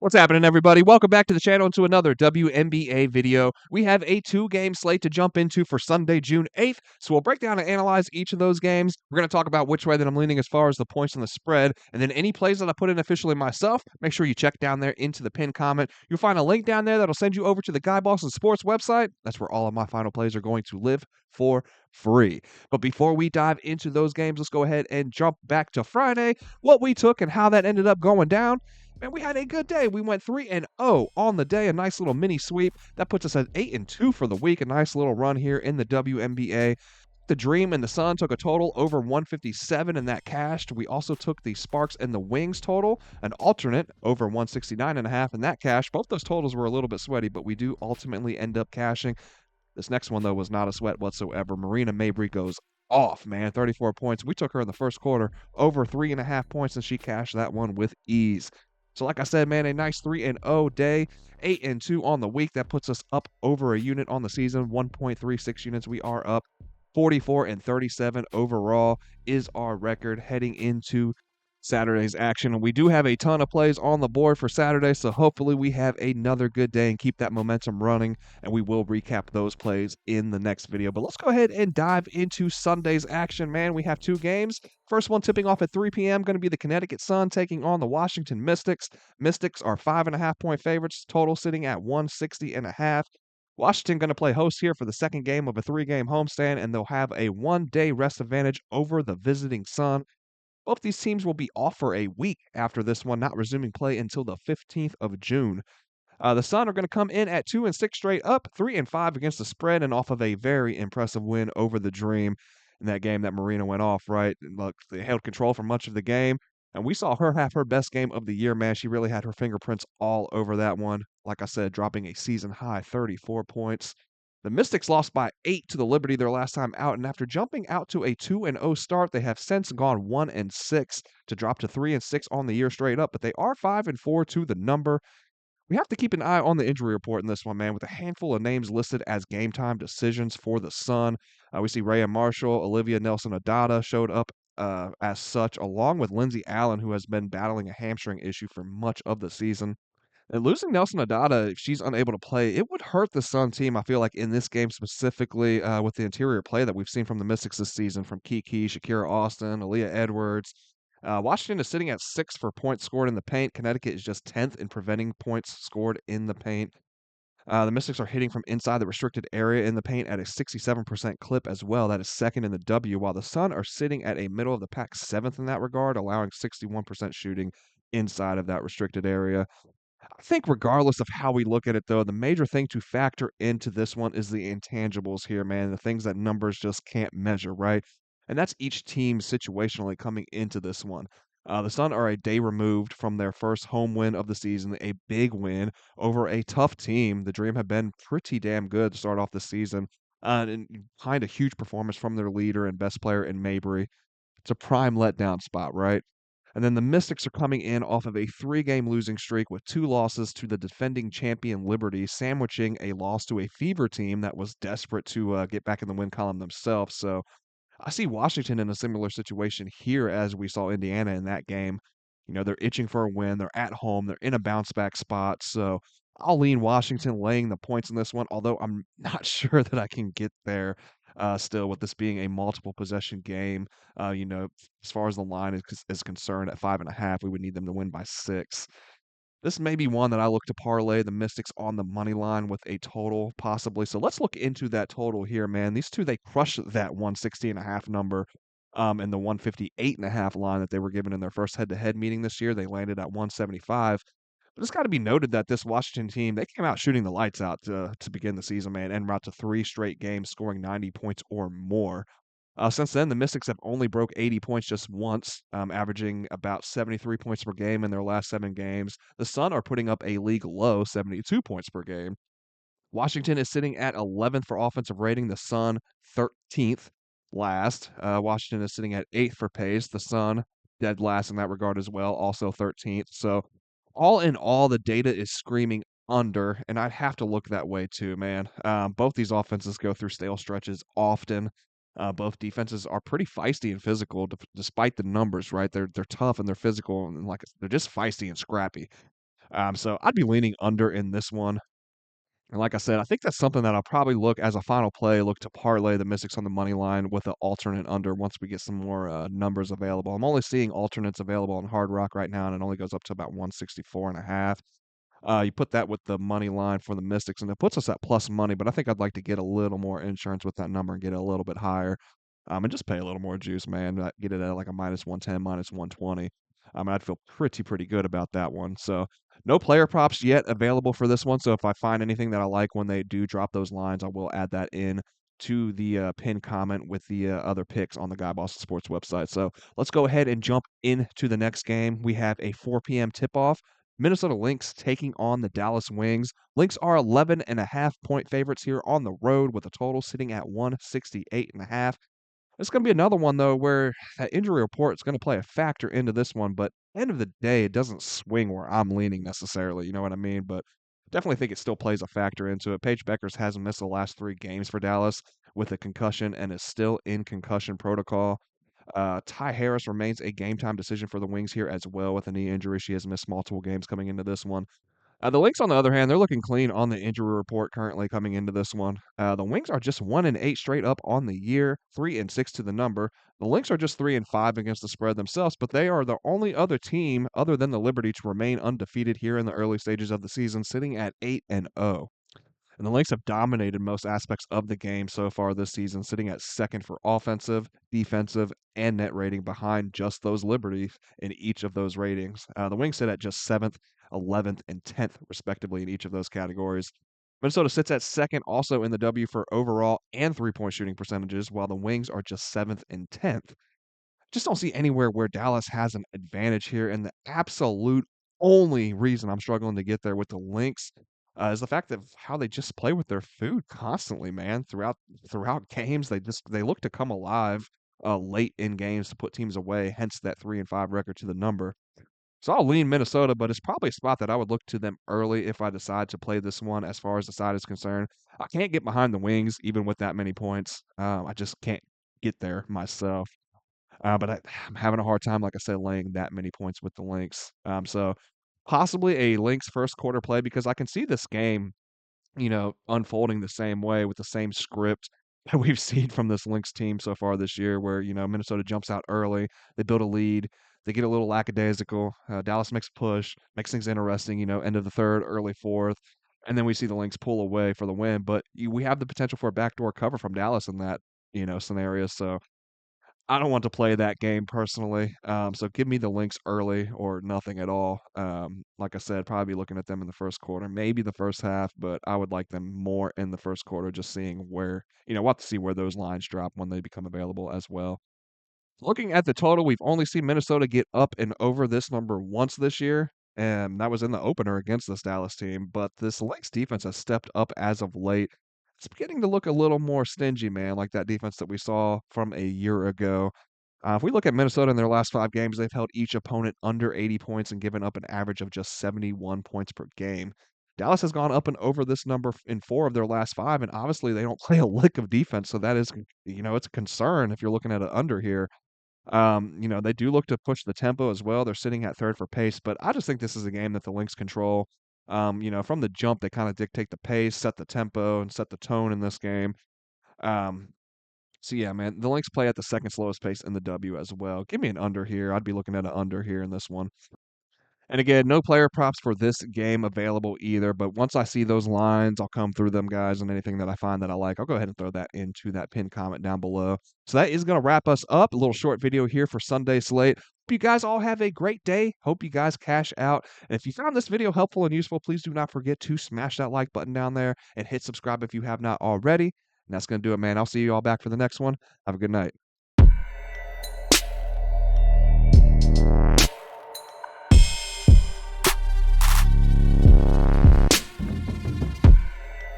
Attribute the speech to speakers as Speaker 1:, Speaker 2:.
Speaker 1: What's happening, everybody? Welcome back to the channel and to another WNBA video. We have a two-game slate to jump into for Sunday, June 8th. So we'll break down and analyze each of those games. We're going to talk about which way that I'm leaning as far as the points on the spread. And then any plays that I put in officially myself, make sure you check down there into the pinned comment. You'll find a link down there that'll send you over to the Guy Boston Sports website. That's where all of my final plays are going to live for free. But before we dive into those games, let's go ahead and jump back to Friday, what we took and how that ended up going down. Man, we had a good day. We went 3-0 on the day, a nice little mini sweep. That puts us at 8-2 for the week, a nice little run here in the WNBA. The Dream and the Sun took a total over 157, and that cashed. We also took the Sparks and the Wings total, an alternate over 169.5, and that cashed. Both those totals were a little bit sweaty, but we do ultimately end up cashing. This next one, though, was not a sweat whatsoever. Marina Mabry goes off, man. 34 points. We took her in the first quarter, over 3.5 points, and she cashed that one with ease. So like I said, man, a nice 3-0 day, 8-2 on the week. That puts us up over a unit on the season, 1.36 units. We are up 44-37 overall is our record heading into Saturday's action. And we do have a ton of plays on the board for Saturday, so hopefully we have another good day and keep that momentum running, and we will recap those plays in the next video. But let's go ahead and dive into Sunday's action, man. We have two games. First one tipping off at 3 p.m. going to be the Connecticut Sun taking on the Washington Mystics. Mystics are 5.5-point favorites, total sitting at 160.5. Washington going to play host here for the second game of a three-game homestand, and they'll have a one-day rest advantage over the visiting Sun. Both these teams will be off for a week after this one, not resuming play until the 15th of June. The Sun are going to come in at 2-6 straight up, 3-5 against the spread, and off of a very impressive win over the Dream in that game that Marina went off, right? And look, they held control for much of the game, and we saw her have her best game of the year, man. She really had her fingerprints all over that one. Like I said, dropping a season high 34 points. The Mystics lost by 8 to the Liberty their last time out, and after jumping out to a 2-0 start, they have since gone 1-6 to drop to 3-6 on the year straight up, but they are 5-4 to the number. We have to keep an eye on the injury report in this one, man, with a handful of names listed as game time decisions for the Sun. We see Rhea Marshall, Olivia Nelson-Adada showed up as such, along with Lindsey Allen, who has been battling a hamstring issue for much of the season. And losing Nelson-Adada, if she's unable to play, it would hurt the Sun team, I feel like, in this game specifically with the interior play that we've seen from the Mystics this season, from Kiki, Shakira Austin, Aaliyah Edwards. Washington is sitting at 6 for points scored in the paint. Connecticut is just 10th in preventing points scored in the paint. The Mystics are hitting from inside the restricted area in the paint at a 67% clip as well. That is second in the W, while the Sun are sitting at a middle of the pack 7th in that regard, allowing 61% shooting inside of that restricted area. I think regardless of how we look at it, though, the major thing to factor into this one is the intangibles here, man, the things that numbers just can't measure, right? And that's each team situationally coming into this one. The Sun are a day removed from their first home win of the season, a big win over a tough team. The Dream have been pretty damn good to start off the season, and behind a huge performance from their leader and best player in Mabry. It's a prime letdown spot, right? And then the Mystics are coming in off of a three-game losing streak with 2 losses to the defending champion Liberty, sandwiching a loss to a Fever team that was desperate to get back in the win column themselves. So I see Washington in a similar situation here as we saw Indiana in that game. You know, they're itching for a win. They're at home. They're in a bounce back spot. So I'll lean Washington laying the points in this one, although I'm not sure that I can get there still with this being a multiple possession game. As far as the line is concerned, at 5.5, we would need them to win by 6. This may be one that I look to parlay the Mystics on the money line with a total possibly. So let's look into that total here, man. These two, they crushed that 160.5 number and the 158.5 line that they were given in their first head-to-head meeting this year. They landed at 175. But it's got to be noted that this Washington team, they came out shooting the lights out to begin the season, man, en route to 3 straight games, scoring 90 points or more. Since then, the Mystics have only broke 80 points just once, averaging about 73 points per game in their last 7 games. The Sun are putting up a league low 72 points per game. Washington is sitting at 11th for offensive rating. The Sun 13th last. Washington is sitting at 8th for pace. The Sun dead last in that regard as well, also 13th. So all in all, the data is screaming under, and I'd have to look that way too, man. Both these offenses go through stale stretches often. Both defenses are pretty feisty and physical, despite the numbers, right? They're tough and they're physical and like they're just feisty and scrappy. So I'd be leaning under in this one. And like I said, I think that's something that I'll probably look as a final play, look to parlay the Mystics on the money line with an alternate under once we get some more numbers available. I'm only seeing alternates available on Hard Rock right now, and it only goes up to about 164.5. You put that with the money line for the Mystics, and it puts us at plus money, but I think I'd like to get a little more insurance with that number and get it a little bit higher. And just pay a little more juice, man. Get it at like a minus 110, minus 120. I'd feel pretty good about that one. So no player props yet available for this one. So if I find anything that I like when they do drop those lines, I will add that in to the pinned comment with the other picks on the Guy Boston Sports website. So let's go ahead and jump into the next game. We have a 4 p.m. tip-off. Minnesota Lynx taking on the Dallas Wings. Lynx are 11.5-point favorites here on the road with a total sitting at 168.5. It's going to be another one, though, where that injury report is going to play a factor into this one. But end of the day, it doesn't swing where I'm leaning necessarily. You know what I mean? But definitely think it still plays a factor into it. Paige Beckers hasn't missed the last 3 games for Dallas with a concussion and is still in concussion protocol. Ty Harris remains a game time decision for the Wings here as well with a knee injury. She has missed multiple games coming into this one. The Lynx, on the other hand, they're looking clean on the injury report currently coming into this one. The Wings are just 1-8 straight up on the year, 3-6 to the number. The Lynx are just 3-5 against the spread themselves, but they are the only other team other than the Liberty to remain undefeated here in the early stages of the season, sitting at 8-0. And the Lynx have dominated most aspects of the game so far this season, sitting at second for offensive, defensive, and net rating behind just those Liberties in each of those ratings. The Wings sit at just 7th, 11th, and 10th, respectively, in each of those categories. Minnesota sits at second also in the W for overall and 3-point shooting percentages, while the Wings are just 7th and 10th. Just don't see anywhere where Dallas has an advantage here. And the absolute only reason I'm struggling to get there with the Lynx is the fact of how they just play with their food constantly, man. Throughout games, they look to come alive late in games to put teams away. Hence that 3-5 record to the number. So I'll lean Minnesota, but it's probably a spot that I would look to them early if I decide to play this one. As far as the side is concerned, I can't get behind the Wings even with that many points. I just can't get there myself. But I'm having a hard time, like I said, laying that many points with the Lynx. So possibly a Lynx first quarter play because I can see this game, unfolding the same way with the same script that we've seen from this Lynx team so far this year, where, Minnesota jumps out early, they build a lead, they get a little lackadaisical. Dallas makes a push, makes things interesting, end of the third, early fourth. And then we see the Lynx pull away for the win. But we have the potential for a backdoor cover from Dallas in that, scenario. So I don't want to play that game personally. So give me the Lynx early or nothing at all. Like I said, probably be looking at them in the first quarter, maybe the first half, but I would like them more in the first quarter, just seeing where, we'll have to see where those lines drop when they become available as well. Looking at the total, we've only seen Minnesota get up and over this number once this year, and that was in the opener against this Dallas team. But this Lynx defense has stepped up as of late. It's beginning to look a little more stingy, man, like that defense that we saw from a year ago. If we look at Minnesota in their last 5 games, they've held each opponent under 80 points and given up an average of just 71 points per game. Dallas has gone up and over this number in 4 of their last 5, and obviously they don't play a lick of defense, so that is, it's a concern if you're looking at an under here. They do look to push the tempo as well. They're sitting at third for pace, but I just think this is a game that the Lynx control. From the jump, they kind of dictate the pace, set the tempo, and set the tone in this game. Um, so yeah, man, the Lynx play at the second slowest pace in the W as well. Give me an under here. I'd be looking at an under here in this one. And again, no player props for this game available either. But once I see those lines, I'll come through them, guys, and anything that I find that I like, I'll go ahead and throw that into that pinned comment down below. So that is going to wrap us up. A little short video here for Sunday slate. Hope you guys all have a great day. Hope you guys cash out. And if you found this video helpful and useful, please do not forget to smash that like button down there and hit subscribe if you have not already. And that's going to do it, man. I'll see you all back for the next one. Have a good night.